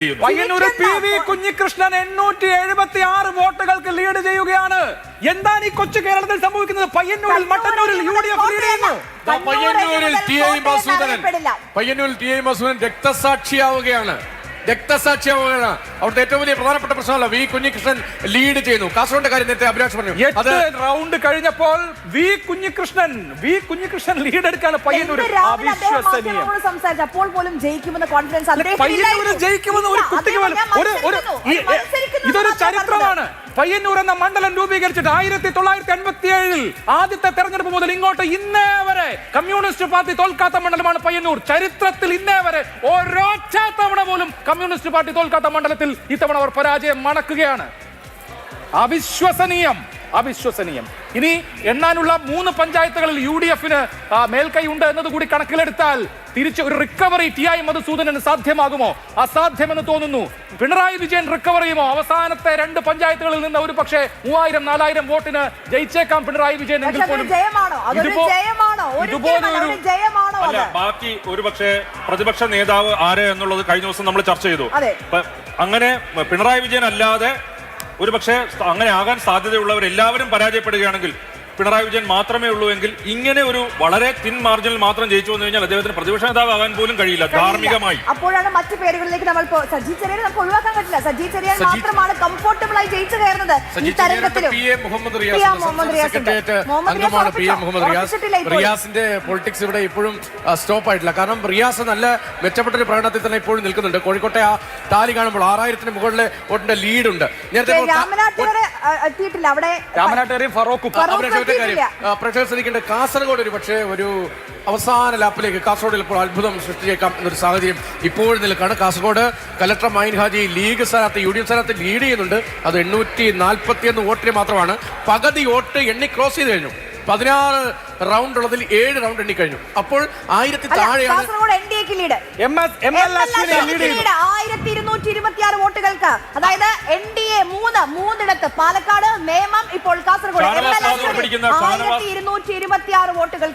Payyanur PV Kunhikrishnan 876 വോട്ടുകൾക്ക് lead ചെയ്യുകയാണ്. എന്താണ് ഈ കൊച്ചു കേരളത്തിൽ സംഭവിക്കുന്നത്? പയ്യന്നൂരിൽ മട്ടന്നൂരിൽ UDF ലീഡ് ചെയ്യുന്നു. പയ്യന്നൂരിൽ ടി ഐ മസൂദൻ രക്തസാക്ഷിയാവുകയാണ്. അവിടുത്തെ ഏറ്റവും വലിയ പ്രധാനപ്പെട്ട പ്രശ്നമല്ല വി കുഞ്ഞികൃഷ്ണൻ ലീഡ് ചെയ്യുന്നു. കാസർഗോഡിന്റെ കാര്യം നേരത്തെ അഭിലാഷ് പറഞ്ഞു. 8 റൗണ്ട് കഴിഞ്ഞപ്പോൾ വി കുഞ്ഞികൃഷ്ണൻ ലീഡ് എടുക്കാണ് പയ്യന്നൂർ. അവിശ്വസനീയം. അപ്പോൾ പോലും ജയിക്കുമെന്ന കോൺഫിഡൻസ് പയ്യന്നൂർ ജയിക്കുമെന്ന് ഒരു കുട്ടിക്ക് ഇതൊരു ചരിത്രമാണ്. പയ്യന്നൂർ എന്ന മണ്ഡലം രൂപീകരിച്ചിട്ട് 1957 ആദ്യത്തെ തെരഞ്ഞെടുപ്പ് മുതൽ ഇങ്ങോട്ട് ഇന്നേ വരെ കമ്മ്യൂണിസ്റ്റ് പാർട്ടി തോൽക്കാത്ത മണ്ഡലമാണ് പയ്യന്നൂർ. ചരിത്രത്തിൽ ഇന്നേ വരെ ഒരൊറ്റ തവണ പോലും കമ്മ്യൂണിസ്റ്റ് പാർട്ടി തോൽക്കാത്ത മണ്ഡലത്തിൽ ഇത്തവണ അവർ പരാജയം മണക്കുകയാണ്. അവിശ്വസനീയം. ഇനി എണ്ണാനുള്ള 3 പഞ്ചായത്തുകളിൽ UDFന് മേൽക്കൈ ഉണ്ട് എന്നതുകൂടി കണക്കിലെടുത്താൽ തിരിച്ച് ഒരു റിക്കവറി TI മധുസൂദനന് സാധ്യമാകുമോ? അസാധ്യമെന്ന് തോന്നുന്നു. പിണറായി വിജയൻ റിക്കവർ ചെയ്യുമോ? അവസാനത്തെ 2 പഞ്ചായത്തുകളിൽ നിന്ന് ഒരു പക്ഷേ 3000-4000 വോട്ടിന് ജയിച്ചേക്കാം പിണറായി വിജയൻ. എങ്കിൽ പോലും ബാക്കി ഒരു പക്ഷേ പ്രതിപക്ഷ നേതാവ് ആര് എന്നുള്ളത് കഴിഞ്ഞ ദിവസം നമ്മൾ ചർച്ച ചെയ്തു. അങ്ങനെ പിണറായി വിജയൻ അല്ലാതെ ഒരു പക്ഷേ അങ്ങനെ ആകാൻ സാധ്യതയുള്ളവരെല്ലാവരും പരാജയപ്പെടുകയാണെങ്കിൽ പിണറായി വിജയൻ മാത്രമേ ഉള്ളൂ എങ്കിൽ ഇങ്ങനെ ഒരു വളരെ തിൻ മാർജിനിൽ മാത്രം ജയിച്ചു വന്നു കഴിഞ്ഞാൽ അദ്ദേഹത്തിന് പ്രതിപക്ഷ നേതാവ് ആകാൻ പോലും കഴിയില്ല ധാർമ്മികമായി. അപ്പോഴാണ് മറ്റു പേരുകളിലേക്ക് നമ്മൾ സജി ചെറിയനെ നമുക്ക് ഒഴിവാക്കാൻ പറ്റില്ല. സജി ചെറിയാൻ മാത്രമാണ് കംഫർട്ടബിൾ ആയി ജയിച്ചു കയറുന്നത് ഈ തരംഗത്തിലും. റിയാസിന്റെ പൊളിറ്റിക്സ് ഇവിടെ ഇപ്പോഴും സ്റ്റോപ്പ് ആയിട്ടില്ല. കാരണം റിയാസ് നല്ല മെച്ചപ്പെട്ട ഒരു പ്രകടനത്തിൽ തന്നെ ഇപ്പോഴും നിൽക്കുന്നുണ്ട്. കോഴിക്കോട്ടെ ആ ടാലി കാണുമ്പോൾ 6000-ന് മുകളിലെ വോട്ടിന്റെ ലീഡ് ഉണ്ട്. നേരത്തെ എത്തിയിട്ടില്ല. അവിടെ പ്രഷർ ശ്രദ്ധിക്കേണ്ട കാസർഗോഡ് ഒരു പക്ഷേ ഒരു അവസാന ലാപ്പിലേക്ക് കാസർഗോഡിൽ ഇപ്പോൾ അത്ഭുതം സൃഷ്ടിച്ചേക്കാം എന്നൊരു സാഹചര്യം ഇപ്പോഴും നിൽക്കാണ്. കാസർഗോഡ് കലക്ടർ മൈൻ ഹാജി ലീഗ് സ്ഥാനത്ത് UDF സ്ഥാനത്ത് ലീഡ് ചെയ്യുന്നുണ്ട്. അത് 841 വോട്ടിന് മാത്രമാണ്. പകുതി വോട്ട് എണ്ണി ക്രോസ് ചെയ്ത് കഴിഞ്ഞു. 16 റൗണ്ട് ഉള്ളതിൽ 7 റൗണ്ട് എണ്ണി കഴിഞ്ഞു. അപ്പോൾ 1000 താഴെയാണ് 1226 വോട്ടുകൾക്ക്. അതായത് NDA 3 പാലക്കാട്, നേമം, ഇപ്പോൾ കാസർഗോഡ് 1226 വോട്ടുകൾക്ക്